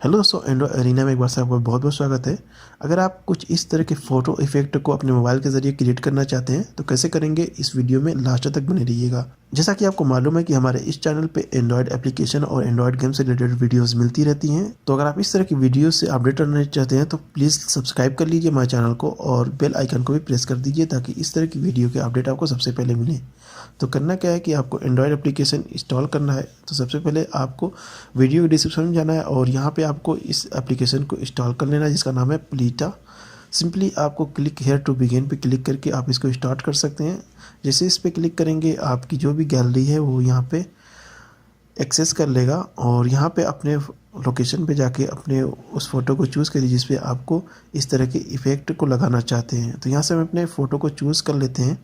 Hello दोस्तों, Android arena में एक बार से आपका बहुत बहुत स्वागत है। अगर आप कुछ इस तरह के फ़ोटो इफेक्ट को अपने मोबाइल के ज़रिए क्रिएट करना चाहते हैं तो कैसे करेंगे, इस वीडियो में लास्ट तक बने रहिएगा। जैसा कि आपको मालूम है कि हमारे इस चैनल पे एंड्रॉयड एप्लीकेशन और एंड्रॉयड गेम से रिलेटेड वीडियोस मिलती रहती हैं। तो अगर आप इस तरह की वीडियो से अपडेट रहना चाहते हैं तो प्लीज़ सब्सक्राइब कर लीजिए हमारे चैनल को और बेल आइकन को भी प्रेस कर दीजिए ताकि इस तरह की वीडियो के अपडेट आपको सबसे पहले मिले। तो करना क्या है कि आपको एंड्रॉयड एप्लीकेशन इंस्टॉल करना है। तो सबसे पहले आपको वीडियो के डिस्क्रिप्शन में जाना है और यहाँ पे आपको इस एप्लीकेशन को इंस्टॉल कर लेना है जिसका नाम है प्लीटा। सिंपली आपको क्लिक हेयर टू बिगिन पे क्लिक करके आप इसको स्टार्ट कर सकते हैं। जैसे इस पे क्लिक करेंगे आपकी जो भी गैलरी है वो यहाँ पे एक्सेस कर लेगा और यहाँ पे अपने लोकेशन पे जाके अपने उस फ़ोटो को चूज़ करिए जिस पे आपको इस तरह के इफ़ेक्ट को लगाना चाहते हैं। तो यहाँ से हम अपने फ़ोटो को चूज़ कर लेते हैं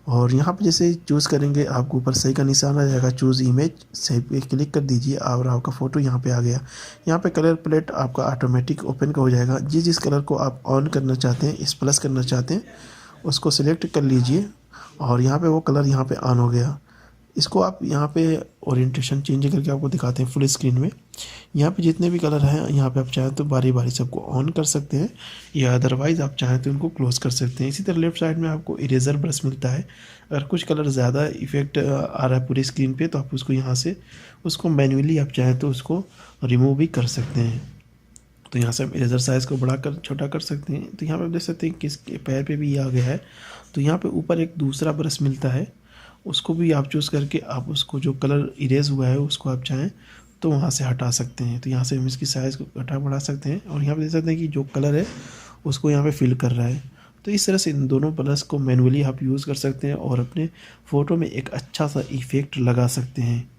और यहाँ पे जैसे चूज़ करेंगे आपको ऊपर सही का निशान आ जाएगा, चूज़ इमेज, सही पे क्लिक कर दीजिए और आपका फ़ोटो यहाँ पे आ गया। यहाँ पे कलर प्लेट आपका ऑटोमेटिक ओपन का हो जाएगा। जिस कलर को आप ऑन करना चाहते हैं, इस प्लस करना चाहते हैं, उसको सिलेक्ट कर लीजिए और यहाँ पे वो कलर यहाँ पे ऑन हो गया। इसको आप यहाँ पे ओरिएंटेशन चेंज करके आपको दिखाते हैं फुल स्क्रीन में। यहाँ पे जितने भी कलर हैं यहाँ पे आप चाहें तो बारी बारी सबको ऑन कर सकते हैं या अदरवाइज़ आप चाहें तो उनको क्लोज कर सकते हैं। इसी तरह लेफ्ट साइड में आपको इरेजर ब्रश मिलता है। अगर कुछ कलर ज़्यादा इफेक्ट आ रहा है पूरी स्क्रीन पे तो आप उसको यहाँ से उसको मैन्युअली आप चाहें तो उसको रिमूव भी कर सकते हैं। तो यहाँ से हम इरेजर साइज़ को बढ़ा कर छोटा कर सकते हैं। तो यहाँ पे आप देख सकते हैं कि इसके पैर पे भी आ गया है। तो यहाँ पे ऊपर एक दूसरा ब्रश मिलता है, उसको भी आप चूज़ करके आप उसको जो कलर इरेज हुआ है उसको आप चाहें तो वहाँ से हटा सकते हैं। तो यहाँ से हम इसकी साइज़ को घटा बढ़ा सकते हैं और यहाँ पे देख सकते हैं कि जो कलर है उसको यहाँ पे फिल कर रहा है। तो इस तरह से इन दोनों ब्रश को मैनुअली आप यूज़ कर सकते हैं और अपने फ़ोटो में एक अच्छा सा इफ़ेक्ट लगा सकते हैं।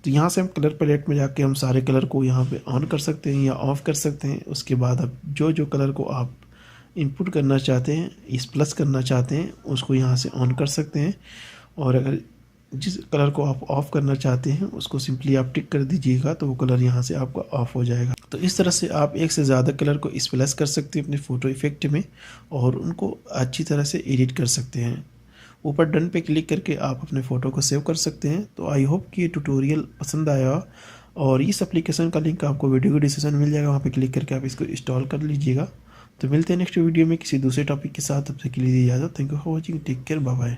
तो यहाँ से हम कलर पैलेट में जाके हम सारे कलर को यहाँ पे ऑन कर सकते हैं या ऑफ़ कर सकते हैं। उसके बाद आप जो जो कलर को आप इनपुट करना चाहते हैं, इस प्लस करना चाहते हैं, उसको यहाँ से ऑन कर सकते हैं और अगर जिस कलर को आप ऑफ़ करना चाहते हैं उसको सिंपली आप टिक कर दीजिएगा तो वो कलर यहाँ से आपका ऑफ़ हो जाएगा। तो इस तरह से आप एक से ज़्यादा कलर को स्प्लैश कर सकते हैं अपने फ़ोटो इफेक्ट में और उनको अच्छी तरह से एडिट कर सकते हैं। ऊपर डन पे क्लिक करके आप अपने फ़ोटो को सेव कर सकते हैं। तो आई होप कि ये ट्यूटोरियल पसंद आया और इस एप्लीकेशन का लिंक आपको वीडियो के डिस्क्रिप्शन में मिल जाएगा, वहाँ पे क्लिक करके आप इसको इंस्टॉल कर लीजिएगा। तो मिलते हैं नेक्स्ट वीडियो में किसी दूसरे टॉपिक के साथ। तब तक के लिए इजाज़त। Thank you for watching. Take care, bye bye.